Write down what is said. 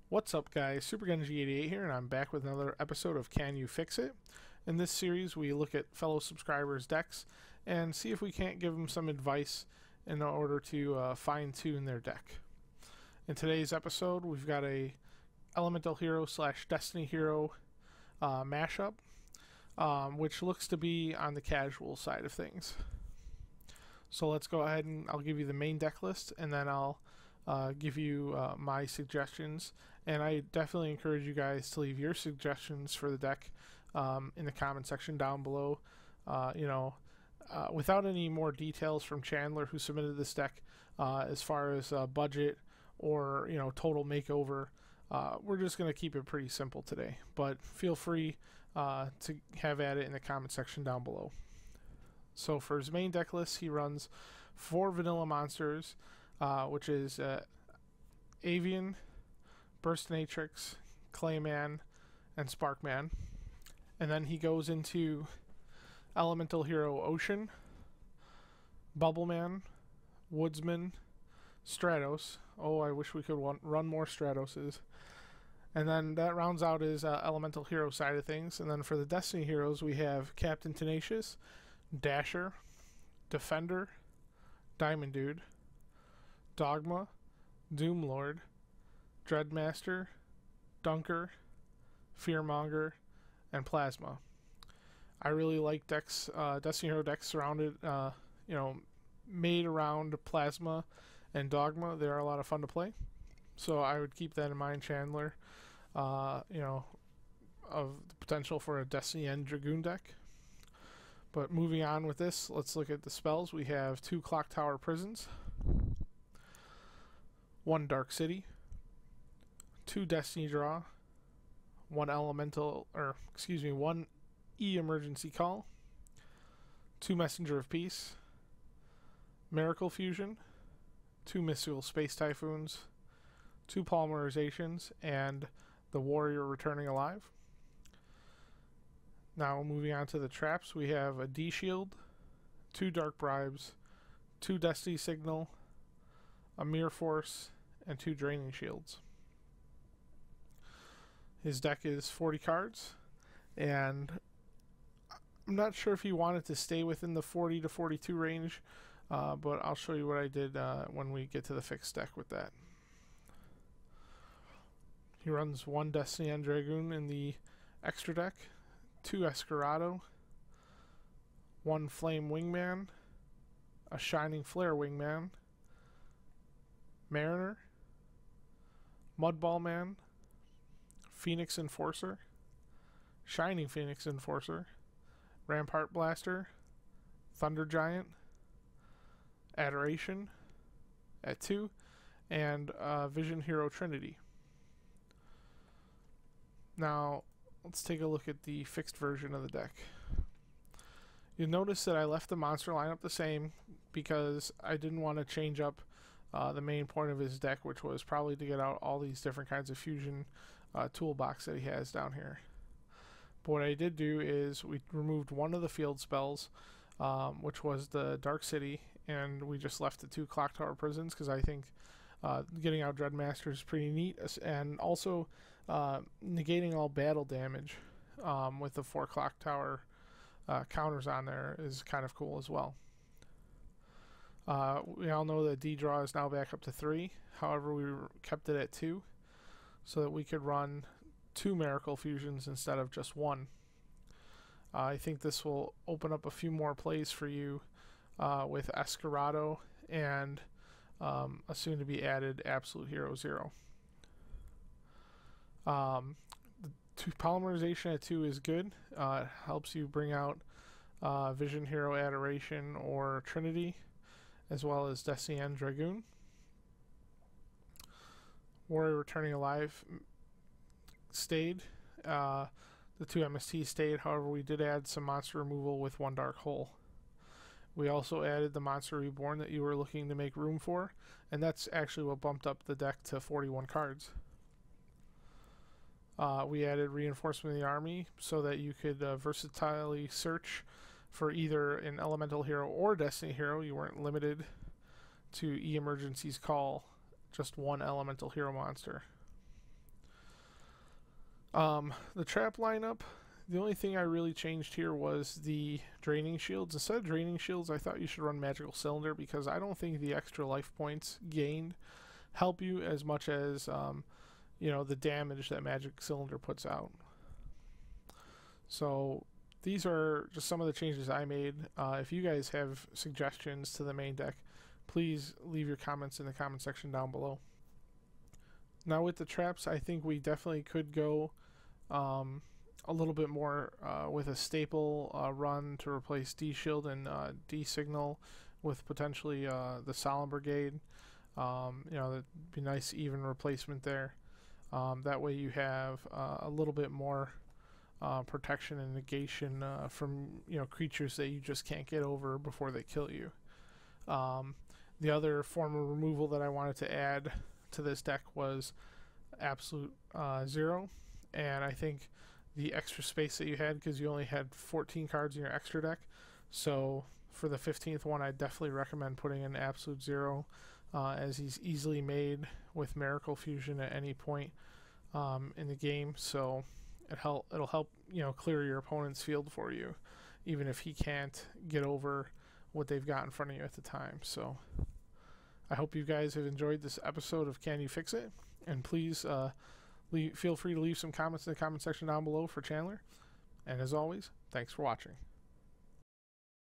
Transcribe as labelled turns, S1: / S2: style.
S1: What's up, guys? SuperGunG88 here, and I'm back with another episode of Can You Fix It? In this series, we look at fellow subscribers' decks and see if we can't give them some advice in order to fine-tune their deck. In today's episode, we've got a Elemental Hero / Destiny Hero mashup, which looks to be on the casual side of things. So let's go ahead and I'll give you the main deck list, and then I'll give you my suggestions, and I definitely encourage you guys to leave your suggestions for the deck in the comment section down below. Without any more details from Chandler, who submitted this deck, as far as budget or total makeover, we're just going to keep it pretty simple today. But feel free to have at it in the comment section down below. So for his main deck list, he runs 4 vanilla monsters, which is Avian, Burst Natrix, Clayman, and Sparkman. And then he goes into Elemental Hero Ocean, Bubbleman, Woodsman, Stratos. Oh, I wish we could run more Stratoses. And then that rounds out his Elemental Hero side of things. And then for the Destiny Heroes, we have Captain Tenacious, Dasher, Defender, Diamond Dude, Dogma, Doomlord, Dreadmaster, Dunker, Fearmonger, and Plasma. I really like decks, Destiny Hero decks surrounded, made around Plasma and Dogma. They are a lot of fun to play, so I would keep that in mind, Chandler. Of the potential for a Destiny End Dragoon deck. But moving on with this, let's look at the spells. We have 2 Clock Tower Prisons, 1 Dark City, 2 Destiny Draw, 1 1 E-Emergency Call, 2 Messenger of Peace, Miracle Fusion, 2 Mystical Space Typhoons, 2 Polymerizations, and the Warrior Returning Alive. Now moving on to the traps, we have a D-Shield, 2 Dark Bribes, 2 Destiny Signal, a Mirror Force, and 2 Draining Shields. His deck is 40 cards, and I'm not sure if he wanted to stay within the 40 to 42 range, but I'll show you what I did when we get to the fixed deck with that. He runs 1 Destiny End Dragoon in the extra deck, 2 Escarado, 1 Flame Wingman, a Shining Flare Wingman, Mariner, Mudball Man, Phoenix Enforcer, Shining Phoenix Enforcer, Rampart Blaster, Thunder Giant, Adoration at 2, and Vision Hero Trinity. Now, let's take a look at the fixed version of the deck. You'll notice that I left the monster lineup the same because I didn't want to change up the main point of his deck, which was probably to get out all these different kinds of fusion toolbox that he has down here. But what I did do is we removed 1 of the field spells, which was the Dark City, and we just left the 2 Clock Tower Prisons because I think getting out Dreadmaster is pretty neat, and also negating all battle damage with the 4 Clock Tower counters on there is kind of cool as well. We all know that D-Draw is now back up to 3. However, we kept it at 2 so that we could run 2 Miracle Fusions instead of just 1. I think this will open up a few more plays for you with Escarado and a soon-to-be added Absolute Hero 0. The 2 Polymerization at 2 is good. It helps you bring out Vision Hero Adoration or Trinity, as well as Destiny End Dragoon. Warrior Returning Alive stayed. The 2 MST stayed, however we did add some monster removal with 1 Dark Hole. We also added the Monster Reborn that you were looking to make room for, and that's actually what bumped up the deck to 41 cards. We added Reinforcement of the Army so that you could versatilely search for either an Elemental Hero or Destiny Hero. You weren't limited to E-Emergency's Call, just 1 Elemental Hero monster. The trap lineup, the only thing I really changed here was the draining shields. Instead of draining shields, I thought you should run magical cylinder, because I don't think the extra life points gained help you as much as the damage that magic cylinder puts out. So these are just some of the changes I made. If you guys have suggestions to the main deck, please leave your comments in the comment section down below. Now with the traps, I think we definitely could go a little bit more with a staple run to replace D-Shield and D-Signal with potentially the Solemn Brigade. That'd be a nice even replacement there. That way you have a little bit more protection and negation from creatures that you just can't get over before they kill you. The other form of removal that I wanted to add to this deck was absolute 0, and I think the extra space that you had, because you only had 14 cards in your extra deck, so for the 15th one I definitely recommend putting in absolute 0, as he's easily made with Miracle Fusion at any point in the game, so it'll help clear your opponent's field for you, even if he can't get over what they've got in front of you at the time. So I hope you guys have enjoyed this episode of Can You Fix It, and please feel free to leave some comments in the comment section down below for Chandler, and as always, thanks for watching.